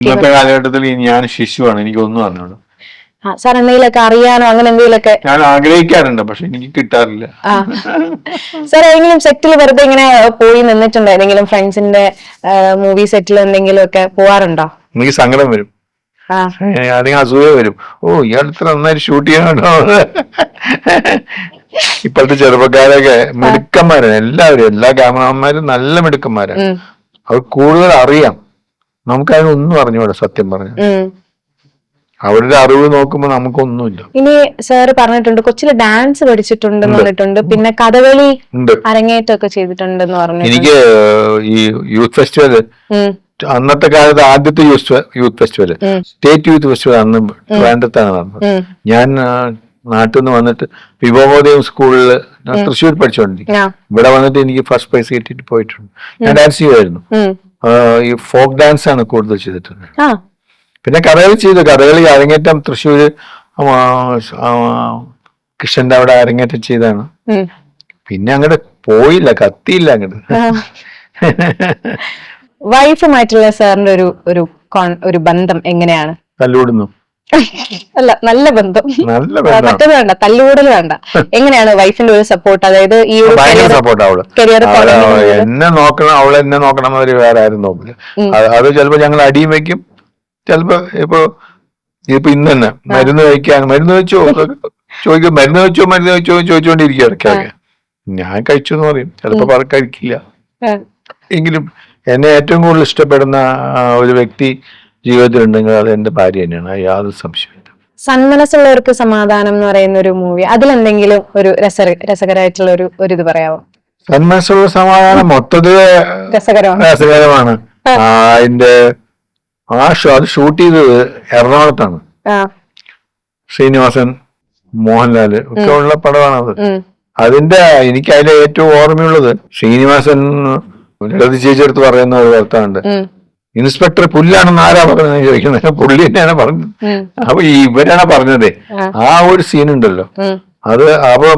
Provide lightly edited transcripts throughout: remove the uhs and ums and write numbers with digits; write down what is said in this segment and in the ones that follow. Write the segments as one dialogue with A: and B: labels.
A: ഇന്നത്തെ കാലഘട്ടത്തിൽ ഞാൻ ശിശുവാണ്, എനിക്കൊന്നും അറിഞ്ഞോളൂ.
B: സാർ എന്തെങ്കിലുമൊക്കെ അറിയാനോ അങ്ങനെ എന്തെങ്കിലുമൊക്കെ?
A: ഞാൻ ആഗ്രഹിക്കാറുണ്ട്, പക്ഷെ എനിക്ക് കിട്ടാറില്ല.
B: സാർ ഏതെങ്കിലും സെറ്റിൽ വെറുതെ ഇങ്ങനെ പോയി നിന്നിട്ടുണ്ടോ? ഏതെങ്കിലും ഫ്രണ്ട്സിന്റെ മൂവി സെറ്റിൽ എന്തെങ്കിലും ഒക്കെ പോവാറുണ്ടോ?
A: എനിക്ക് സങ്കടം വരും, അല്ലെങ്കിൽ അസൂയ വരും. ഇയാൾ ഇത്ര നന്നായിട്ട് ഷൂട്ട് ചെയ്യണോ. ഇപ്പോഴത്തെ ചെറുപ്പക്കാരൊക്കെ മിടുക്കന്മാരാണ്, എല്ലാവരും, എല്ലാ ക്യാമറമാന്മാരും നല്ല മിടുക്കന്മാരാണ്. അവർ കൂടുതൽ അറിയാം, നമുക്കതിനൊന്നും അറിഞ്ഞൂടാ സത്യം പറഞ്ഞു. അവരുടെ അറിവ് നോക്കുമ്പോ നമുക്കൊന്നുമില്ല.
B: ഇനി സാറ് പറഞ്ഞിട്ടുണ്ട് കൊച്ചില് ഡാൻസ് പഠിച്ചിട്ടുണ്ടെന്ന് പറഞ്ഞിട്ടുണ്ട്, പിന്നെ കഥകളി അരങ്ങേറ്റമൊക്കെ ചെയ്തിട്ടുണ്ടെന്ന് പറഞ്ഞു.
A: എനിക്ക് ഈ യൂത്ത് ഫെസ്റ്റിവല്, അന്നത്തെ കാലത്ത് ആദ്യത്തെ youth festival, state youth festival അന്ന് ട്രിവാൻഡ്രത്താണ് നടന്നത്. ഞാൻ നാട്ടിൽ നിന്ന് വന്നിട്ട് വിഭവോദയം സ്കൂളിൽ തൃശ്ശൂർ പഠിച്ചോണ്ടിരിക്കും. ഇവിടെ വന്നിട്ട് എനിക്ക് ഫസ്റ്റ് പ്രൈസ് കിട്ടിയിട്ട് പോയിട്ടുണ്ട്. ഞാൻ ഡാൻസ് ചെയ്യുമായിരുന്നു. ഈ ഫോക്ക് ഡാൻസ് ആണ് കൂടുതൽ ചെയ്തിട്ടുണ്ട്. പിന്നെ കഥകളി ചെയ്തു. കഥകളി അരങ്ങേറ്റം തൃശ്ശൂര് കൃഷ്ണന്റെ അവിടെ അരങ്ങേറ്റം ചെയ്താണ്. പിന്നെ അങ്ങോട്ട് പോയില്ല, കത്തിയില്ല അങ്ങോട്ട്.
B: വൈഫുമായിട്ടുള്ള സാറിന്റെ ഒരു ബന്ധം എങ്ങനെയാണ്?
A: തല്ലുകൂടുന്നു.
B: അല്ല, നല്ല ബന്ധം, മറ്റത് വേണ്ട, തല്ലുകൂടൽ വേണ്ട. എങ്ങനെയാണ് വൈഫിന്റെ ഒരു സപ്പോർട്ട്? അതായത് ഈ ഒരു
A: സപ്പോർട്ട്, എന്നെ നോക്കണം, അവളെ എന്നെ നോക്കണം, അവര് വേറെ ആരും നോക്കില്ല. അത് ചിലപ്പോ ഞങ്ങൾ അടിയും വെക്കും. ചിലപ്പോ ഇപ്പൊ ഇന്ന് തന്നെ മരുന്ന് കഴിക്കാൻ, മരുന്ന് വെച്ചോ ചോദിക്കും, മരുന്ന് വെച്ചോ ചോദിച്ചോണ്ടിരിക്കും ഇടയ്ക്കൊക്കെ. ഞാൻ കഴിച്ചു എന്ന് പറയും, ചിലപ്പോ കഴിക്കില്ല. എങ്കിലും എന്നെ ഏറ്റവും കൂടുതൽ ഇഷ്ടപ്പെടുന്ന ഒരു വ്യക്തി ജീവിതത്തിലുണ്ടെങ്കിൽ അത് എന്റെ ഭാര്യ തന്നെയാണ്, യാതൊരു സംശയമില്ല.
B: സന്മനസ്സുള്ളവർക്ക് സമാധാനം എന്ന് പറയുന്ന ഒരു മൂവി, അതിലെന്തെങ്കിലും ഒരു രസകരമായിട്ടുള്ള ഒരു ഇത് പറയാമോ?
A: സന്മനസ്സുള്ള സമാധാനം മൊത്തത്തില് രസകരമാണ്. അതിന്റെ അത് ഷൂട്ട് ചെയ്തത് എറണാകുളത്താണ്. ശ്രീനിവാസൻ, മോഹൻലാല് ഒക്കെ ഉള്ള പടമാണത്. എനിക്ക് അതിലെ ഏറ്റവും ഓർമ്മയുള്ളത് ശ്രീനിവാസൻ ലളിത ചേച്ചിയെടുത്ത് പറയുന്ന ഒരു വാർത്തയുണ്ട്. ഇൻസ്പെക്ടർ പുല്ലാണെന്ന് ആരാ പറഞ്ഞത് ചോദിക്കുന്നത്, പുള്ളി തന്നെയാണ് പറഞ്ഞത്. അപ്പൊ ഇവരാണ് പറഞ്ഞത്. ആ ഒരു സീനുണ്ടല്ലോ, അത് അപ്പൊ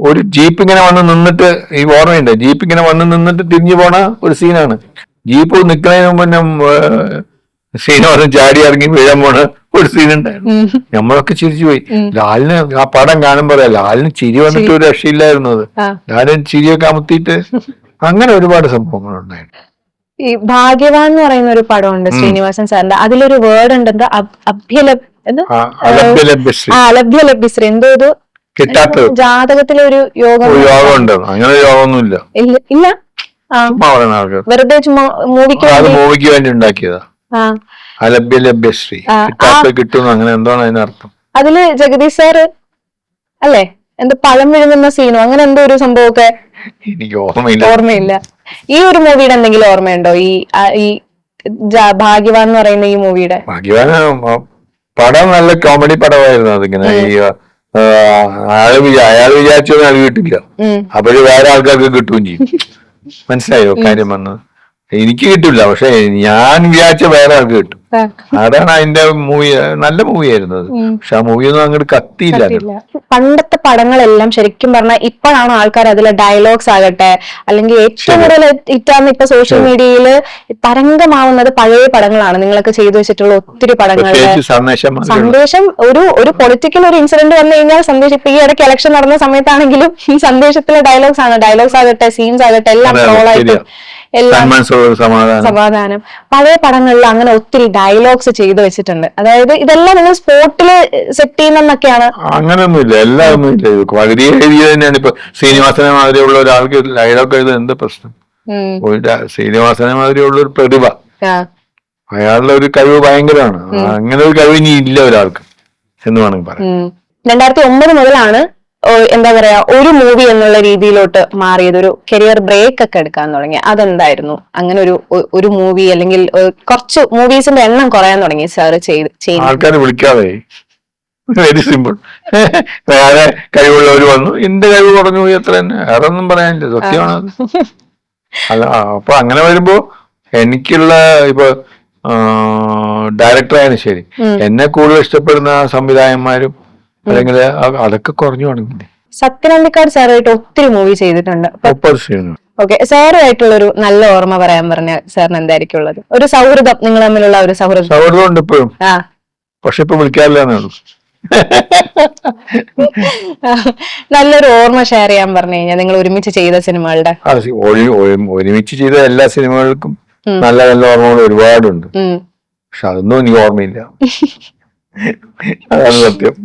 A: ഒരു ജീപ്പ് ഇങ്ങനെ വന്ന് നിന്നിട്ട്, ഈ ഓർമ്മയുണ്ട്, ജീപ്പ് ഇങ്ങനെ വന്ന് നിന്നിട്ട് തിരിഞ്ഞു പോണ ഒരു സീനാണ്. ജീപ്പ് നിൽക്കുന്നതിന് മുന്നേ ശ്രീനിവാസൻ ചാടി ഇറങ്ങി വീഴാൻ പോണ ഒരു സീനുണ്ടായിരുന്നു. നമ്മളൊക്കെ ചിരിച്ചു പോയി. ലാലിന് ആ പടം കാണുമ്പോ ലാലിന് ചിരി വന്നിട്ട് ഒരു രക്ഷയില്ലായിരുന്നു. അത് ലാലിന് ചിരിയൊക്കെ അമർത്തിയിട്ട് അങ്ങനെ ഒരുപാട് സംഭവങ്ങൾ ഉണ്ടായിരുന്നു.
B: ഈ ഭാഗ്യവാൻ എന്ന് പറയുന്ന ഒരു പടമുണ്ട് ശ്രീനിവാസൻ സാറിന്റെ, അതിലൊരു വേർഡ് ഉണ്ട്, എന്താ അലഭ്യലഭ്യശ്രീ, എന്തോ ഒരു ജാതകത്തിലെ ഒരു യോഗം
A: ഉണ്ട്. അങ്ങനെ യോഗമൊന്നുമില്ല,
B: ഇല്ല, വെറുതെ മൂവിക്ക്
A: വേണ്ടി ഉണ്ടാക്കിയതാ. അലഭ്യലഭ്യശ്രീ കിട്ടുന്നു, അങ്ങനെ എന്താണ് അതിനർത്ഥം?
B: അതില് ജഗദീഷ് സാറ് അല്ലേ എന്തോ പഴം വിഴുങ്ങുന്ന സീനോ അങ്ങനെ എന്തോ ഒരു സംഭവമൊക്കെ
A: എനിക്ക് ഓർമ്മയില്ല.
B: ഈ ഒരു മൂവിയുടെ എന്തെങ്കിലും ഓർമ്മയുണ്ടോ? ഈ ഭാഗ്യവാൻ എന്ന് പറയുന്ന ഈ മൂവിയുടെ?
A: ഭാഗ്യവാൻ പടം നല്ല കോമഡി പടമായിരുന്നു. അതിങ്ങനെ അയാൾ വിചാരിച്ചൊന്നും അയാൾ കിട്ടില്ല, അപ്പോഴും വേറെ ആൾക്കാർക്ക് കിട്ടുകയും ചെയ്യും. മനസ്സിലായോ കാര്യം വന്നത്? എനിക്ക് കിട്ടില്ല, പക്ഷെ ഞാൻ വിചാരിച്ച വേറെ ആൾക്ക് കിട്ടും. അതാണ് അതിന്റെ മൂവി. നല്ല മൂവി ആയിരുന്നു അത്, പക്ഷെ ആ മൂവിയൊന്നും അങ്ങോട്ട് കത്തിയില്ല.
B: പണ്ടത്തെ പടങ്ങളെല്ലാം ശരിക്കും പറഞ്ഞാൽ ഇപ്പോഴാണ് ആൾക്കാർ അതിലെ ഡയലോഗ്സ് ആകട്ടെ, അല്ലെങ്കിൽ ഏറ്റവും കൂടുതൽ ഹിറ്റാന്ന് ഇപ്പൊ സോഷ്യൽ മീഡിയയിൽ തരംഗമാവുന്നത് പഴയ പടങ്ങളാണ്. നിങ്ങളൊക്കെ ചെയ്തു വെച്ചിട്ടുള്ള ഒത്തിരി പടങ്ങൾ. സന്ദേശം, ഒരു പൊളിറ്റിക്കൽ ഒരു ഇൻസിഡന്റ് വന്നു കഴിഞ്ഞാൽ സന്ദേശം, ഇപ്പൊ ഈ ഇടയ്ക്ക് ഇലക്ഷൻ നടന്ന സമയത്താണെങ്കിലും ഈ സന്ദേശത്തിലെ ഡയലോഗ്സ് ആകട്ടെ, സീൻസ് ആകട്ടെ, എല്ലാം ട്രോളായിട്ടും എല്ലാം സമാധാനം. പഴയ പടങ്ങളിൽ അങ്ങനെ ഒത്തിരി ഡയലോഗ്സ് ചെയ്തു വെച്ചിട്ടുണ്ട്. അതായത് ഇതെല്ലാം നിങ്ങൾ സ്പോട്ടില് സെറ്റ് ചെയ്യുന്നൊക്കെയാണ്?
A: അങ്ങനെയൊന്നുമില്ല, എല്ലാം വളരെ തന്നെയാണ്. ഇപ്പൊ ശ്രീനിവാസനെ മാതിരിയുള്ള ഒരാൾക്ക് ഡയലോഗ് എഴുതാൻ എന്ത് പ്രശ്നം? ശ്രീനിവാസനെ മാതിരിയുള്ള ഒരു പ്രതിഭ, അയാളുടെ ഒരു കഴിവ് ഭയങ്കരമാണ്. അങ്ങനെ ഒരു കഴിവ് ഇനി ഇല്ല ഒരാൾക്ക് എന്ന് വേണമെങ്കിൽ പറയാം.
B: 2009 മുതലാണ് എന്താ പറയാ ഒരു മൂവി എന്നുള്ള രീതിയിലോട്ട് മാറിയത്, ഒരു കരിയർ ബ്രേക്ക് ഒക്കെ എടുക്കാൻ തുടങ്ങി. അതെന്തായിരുന്നു? അങ്ങനെ ഒരു മൂവി അല്ലെങ്കിൽ കുറച്ച് മൂവീസിന്റെ എണ്ണം കുറയാൻ തുടങ്ങി സാർ ചെയ്ത്?
A: ആൾക്കാരെ വിളിക്കാതെ, വെരി സിമ്പിൾ. വേറെ കഴിവുള്ളവർ വന്നു, എന്റെ കഴിവ് കുറഞ്ഞു പോയി, അത്ര തന്നെ, വേറെ ഒന്നും പറയാനില്ല, സത്യമാണ്. അല്ല, അപ്പൊ അങ്ങനെ വരുമ്പോ എനിക്കുള്ള ഇപ്പൊ ഡയറക്ടറായാലും ശരി, എന്നെ കൂടുതൽ ഇഷ്ടപ്പെടുന്ന സംവിധായകന്മാരും അല്ലെങ്കിൽ അതൊക്കെ കുറഞ്ഞു തുടങ്ങി.
B: സത്യൻ അന്തിക്കാട് സാറായിട്ട് ഒത്തിരി മൂവി ചെയ്തിട്ടുണ്ട്. ഓക്കെ, സാറുമായിട്ടുള്ള ഒരു നല്ല ഓർമ്മ പറയാൻ പറഞ്ഞ സാറിന് എന്തായിരിക്കും ഉള്ളത്? ഒരു സൗഹൃദം, നിങ്ങൾ തമ്മിലുള്ള ഒരു സൗഹൃദം.
A: സൗഹൃദം ഉണ്ട് ഇപ്പോഴും,
B: ആ
A: പക്ഷെ ഇപ്പൊ വിളിക്കാറില്ല എന്നുള്ളൂ.
B: നല്ലൊരു ഓർമ്മ ഷെയർ ചെയ്യാൻ പറഞ്ഞു കഴിഞ്ഞാൽ നിങ്ങൾ ഒരുമിച്ച് ചെയ്ത സിനിമകളുടെ.
A: ഒരുമിച്ച് ചെയ്ത എല്ലാ സിനിമകൾക്കും നല്ല നല്ല ഓർമ്മകൾ ഒരുപാടുണ്ട്, പക്ഷെ അതൊന്നും എനിക്ക് ഓർമ്മയില്ല. അതാണ് സത്യം.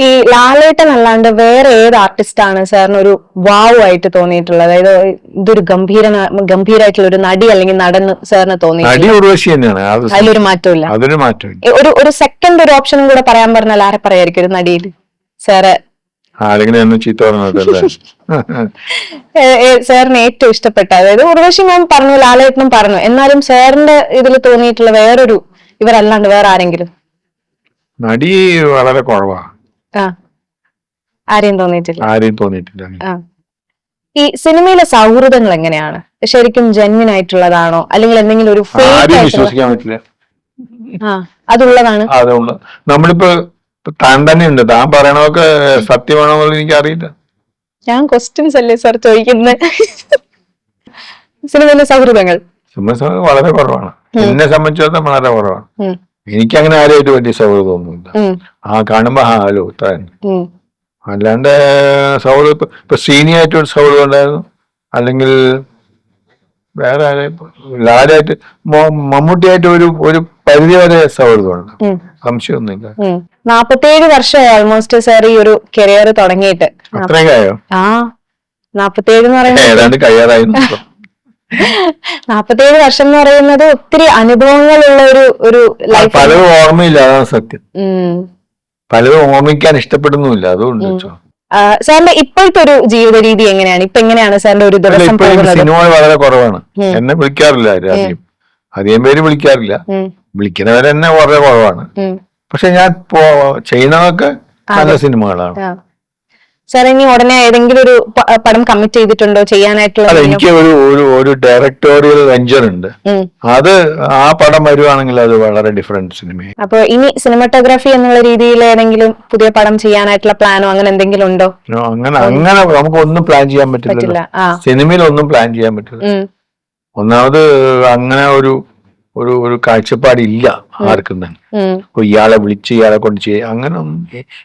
B: ഈ ലാലേട്ടൻ അല്ലാണ്ട് വേറെ ഏത് ആർട്ടിസ്റ്റ് ആണ് സാറിന് ഒരു വാവ് ആയിട്ട് തോന്നിയിട്ടുള്ളത്? അതായത് ഇതൊരു ഗംഭീരായിട്ടുള്ള ഒരു നടി അല്ലെങ്കിൽ നടൻ സാറിന് തോന്നി?
A: നടി ഉർവശി തന്നെയാണ്,
B: അതിലൊരു മാറ്റമില്ല.
A: അതൊരു മാറ്റമില്ല.
B: ഒരു സെക്കൻഡ് ഒരു ഓപ്ഷനും കൂടെ പറയാൻ പറഞ്ഞാൽ ആരെ പറയായിരിക്കും ഒരു നടിയിൽ സാറ്?
A: ആരെങ്കിലും എന്നെ ചീത്ത പറഞ്ഞതല്ലേ?
B: സാറിന് ഏറ്റവും ഇഷ്ടപ്പെട്ട, അതായത് ഉർവശി മാം പറഞ്ഞു, ലാലേട്ടനും പറഞ്ഞു, എന്നാലും സാറിന്റെ ഇതിൽ തോന്നിയിട്ടുള്ള വേറൊരു, ഇവരല്ലാണ്ട് വേറെ ആരെങ്കിലും?
A: നടി വളരെ കുറവാ.
B: ആരെയും തോന്നിയിട്ടില്ല?
A: ആരെയും തോന്നിയിട്ടില്ല.
B: ഈ സിനിമയിലെ സൗഹൃദങ്ങൾ എങ്ങനെയാണ്? ശരിക്കും ജെന്വിൻ ആയിട്ടുള്ളതാണോ, അല്ലെങ്കിൽ എന്തെങ്കിലും ഒരു
A: വിശ്വസിക്കാൻ പറ്റില്ല?
B: അതുള്ളതാണ്.
A: അതുള്ള നമ്മളിപ്പോ താൻ തന്നെ ഉണ്ട്, താൻ പറയണതൊക്കെ സത്യമാണോ എന്നുള്ളത് എനിക്ക് അറിയില്ല.
B: ഞാൻ ക്വസ്റ്റ്യൻസ് അല്ലേ സാർ ചോദിക്കുന്നത്? സിനിമയിലെ സൗഹൃദങ്ങൾ
A: വളരെ കുറവാണ്, എന്നെ സംബന്ധിച്ചിടത്തോളം വളരെ കുറവാണ്. എനിക്ക് അങ്ങനെ ആരുമായിട്ട് വലിയ സൗഹൃദമൊന്നുമില്ല. കാണുമ്പോ ഹലോ താൻ, അല്ലാണ്ട് സൗഹൃദം ഇപ്പൊ ശ്രീനിയായിട്ട് ഒരു സൗഹൃദം ഉണ്ടായിരുന്നു, അല്ലെങ്കിൽ വേറെ ലാലായിട്ട് മമ്മൂട്ടിയായിട്ട് ഒരു പരിധി വരെ സൗഹൃദമുണ്ട്, സംശയമൊന്നുമില്ല.
B: 47 വർഷമായി ഓൾമോസ്റ്റ് സാർ ഈ ഒരു കരിയർ തുടങ്ങിയിട്ട്.
A: അത്രയും കഴിയോ?
B: 47 എന്ന് പറയുന്നത്
A: ഏതാണ്ട് കഴിയാറായി.
B: 47 വർഷം എന്ന് പറയുന്നത് ഒത്തിരി അനുഭവങ്ങളുള്ള ഒരു ലൈഫ്.
A: പലതും ഓർമ്മയില്ല, അതാണ് സത്യം. പലതും ഓർമ്മിക്കാൻ ഇഷ്ടപ്പെടുന്നില്ല, അതുകൊണ്ട്.
B: സാറിന്റെ ഇപ്പോഴത്തെ ഒരു ജീവിത രീതി എങ്ങനെയാണ്? ഇപ്പൊ എങ്ങനെയാണ് സാറിന്റെ ഒരു ദിവസം?
A: സിനിമ വളരെ കുറവാണ്, എന്നെ വിളിക്കാറില്ല അധികം പേര് വിളിക്കാറില്ല, വിളിക്കുന്നവരെന്നെ വളരെ കുറവാണ്. പക്ഷെ ഞാൻ ചെയ്യുന്നതൊക്കെ നല്ല സിനിമകളാണ്.
B: സാർ ഇനി ഉടനെ ഏതെങ്കിലും ഒരു പടം കമ്മിറ്റ് ചെയ്തിട്ടുണ്ടോ ചെയ്യാനായിട്ടുള്ള?
A: എനിക്ക് ഒരു ഡയറക്ടോറിയൽ വെഞ്ചർ ഉണ്ട്, അത് ആ പടം വരുവാണെങ്കിൽ അത് വളരെ ഡിഫറെന്റ് സിനിമ.
B: അപ്പൊ ഇനി സിനിമാറ്റോഗ്രാഫി എന്നുള്ള രീതിയിൽ ഏതെങ്കിലും പുതിയ പടം ചെയ്യാനായിട്ടുള്ള പ്ലാനോ അങ്ങനെ എന്തെങ്കിലും ഉണ്ടോ?
A: അങ്ങനെ നമുക്ക് ഒന്നും പ്ലാൻ ചെയ്യാൻ പറ്റില്ല, സിനിമയിൽ ഒന്നും പ്ലാൻ ചെയ്യാൻ പറ്റില്ല. ഒന്നാമത് അങ്ങനെ ഒരു കാഴ്ചപ്പാടില്ല ആർക്കും തന്നെ. ഇയാളെ വിളിച്ച് ഇയാളെ കൊണ്ട് അങ്ങനെ ഒന്നും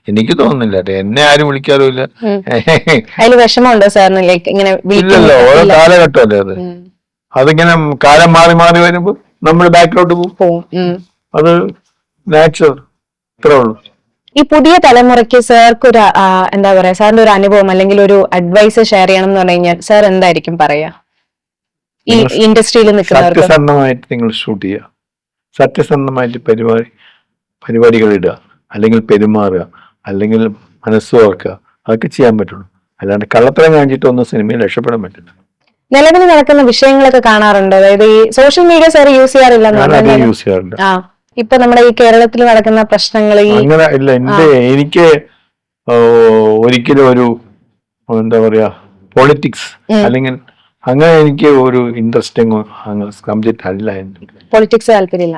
A: എനിക്ക് തോന്നുന്നില്ല. എന്നെ ആരും വിളിക്കാറുമില്ല.
B: അതിൽ വിഷമമുണ്ടോ സാറിന്? ലൈക്ക് ഇങ്ങനെ
A: ഇല്ലല്ലോ, ഓരോ കാലഘട്ടമല്ലേ അത്. അതിങ്ങനെ കാലം മാറി മാറി വരുമ്പോ നമ്മൾ ബാക്കിലോട്ട് പോകും, അത് നാച്ചുറൽ, ഇത്രേ ഉള്ളൂ.
B: ഈ പുതിയ തലമുറയ്ക്ക് സാർക്ക് ഒരു എന്താ പറയാ, സാറിന്റെ ഒരു അനുഭവം അല്ലെങ്കിൽ ഒരു അഡ്വൈസ് ഷെയർ ചെയ്യണം എന്ന് പറഞ്ഞു കഴിഞ്ഞാൽ സാർ എന്തായിരിക്കും പറയാ? ഈ ഇൻഡസ്ട്രിയിൽ നിൽക്കുന്നവർക്ക്
A: സത്യസന്ധമായിട്ട് നിങ്ങൾ ഷൂട്ട് ചെയ്യുക, സത്യസന്ധമായിട്ട് പരിപാടികൾ ഇടുക, അല്ലെങ്കിൽ പെരുമാറുക, അല്ലെങ്കിൽ മനസ്സ് ഓർക്കുക, അതൊക്കെ ചെയ്യാൻ പറ്റുള്ളൂ. അല്ലാണ്ട് കള്ളത്തരം കാണിച്ചിട്ടൊന്നും സിനിമയിൽ രക്ഷപ്പെടാൻ പറ്റില്ല.
B: നിലവിൽ നടക്കുന്ന വിഷയങ്ങളൊക്കെ കാണാറുണ്ട്, അതായത് ഈ സോഷ്യൽ മീഡിയ സാർ യൂസ് ചെയ്യാറില്ല?
A: യൂസ് ചെയ്യാറുണ്ട്.
B: ഇപ്പൊ നമ്മുടെ ഈ കേരളത്തിൽ നടക്കുന്ന പ്രശ്നങ്ങൾ
A: അങ്ങനെ ഇല്ല. എനിക്ക് ഒരിക്കലും ഒരു എന്താ പറയാ പൊളിറ്റിക്സ് അല്ലെങ്കിൽ അങ്ങനെ എനിക്ക് ഒരു ഇൻട്രസ്റ്റിംഗ് സബ്ജക്ട് അല്ല.
B: പൊളിറ്റിക്സ് താല്പര്യമില്ല.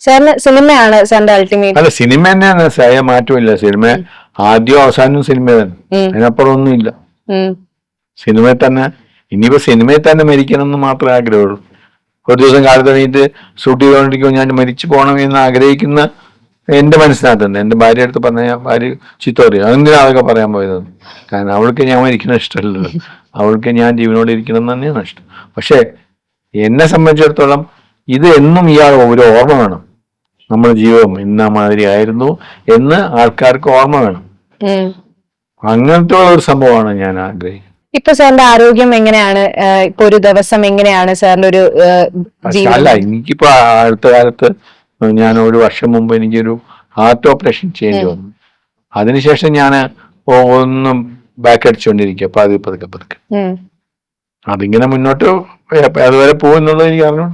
B: സാറിന് സിനിമയാണ് സാറിന്റെ അൾട്ടിമേറ്റ്?
A: അല്ല, സിനിമ തന്നെയാണ്, മാറ്റമില്ല. സിനിമ ആദ്യം അവസാനവും സിനിമ തന്നെ, അതിനപ്പുറം ഒന്നുമില്ല. സിനിമയിൽ തന്നെ, ഇനിയിപ്പോ സിനിമയിൽ തന്നെ മരിക്കണം എന്ന് മാത്രമേ ആഗ്രഹമുള്ളൂ. ഒരു ദിവസം കാലത്ത് കഴിഞ്ഞിട്ട് ഷൂട്ട് ചെയ്തുകൊണ്ടിരിക്കുമ്പോൾ ഞാൻ മരിച്ചു പോകണം എന്ന് ആഗ്രഹിക്കുന്ന എന്റെ മനസ്സിനകത്തുണ്ട്. എന്റെ ഭാര്യ അടുത്ത് പറഞ്ഞ ഭാര്യ ചീത്ത പറയും, അതെന്തിനാ അതൊക്കെ പറയാൻ പോയത്? കാരണം അവൾക്ക് ഞാൻ മരിക്കണം ഇഷ്ടമല്ലല്ലോ, അവൾക്ക് ഞാൻ ജീവനോടെ ഇരിക്കണം എന്ന് തന്നെയാണ് ഇഷ്ടം. പക്ഷെ എന്നെ സംബന്ധിച്ചിടത്തോളം ഇത് എന്നും ഇയാൾ ഒരു ഓർമ്മ വേണം, നമ്മുടെ ജീവിതം ഇന്ന മാതിരി ആയിരുന്നു എന്ന് ആൾക്കാർക്ക് ഓർമ്മ വേണം. അങ്ങനത്തെ ഒരു സംഭവമാണ് ഞാൻ ആഗ്രഹിക്കുന്നത്.
B: ഇപ്പൊ സാറിന്റെ ആരോഗ്യം എങ്ങനെയാണ്? ഇപ്പൊ ഒരു ദിവസം എങ്ങനെയാണ് സാറിന്റെ ഒരു?
A: അല്ല, എനിക്കിപ്പോ അടുത്ത കാലത്ത് ഞാൻ ഒരു വർഷം മുമ്പ് എനിക്കൊരു ഹാർട്ട് ഓപ്പറേഷൻ ചെയ്യേണ്ടി വന്നു. അതിനുശേഷം ഞാൻ ഒന്നും ബാക്ക് അടിച്ചുകൊണ്ടിരിക്കുക, പതുക്കെ. അതിങ്ങനെ മുന്നോട്ട് അതുവരെ പോകുന്നുള്ളത് എനിക്ക് അറിഞ്ഞു.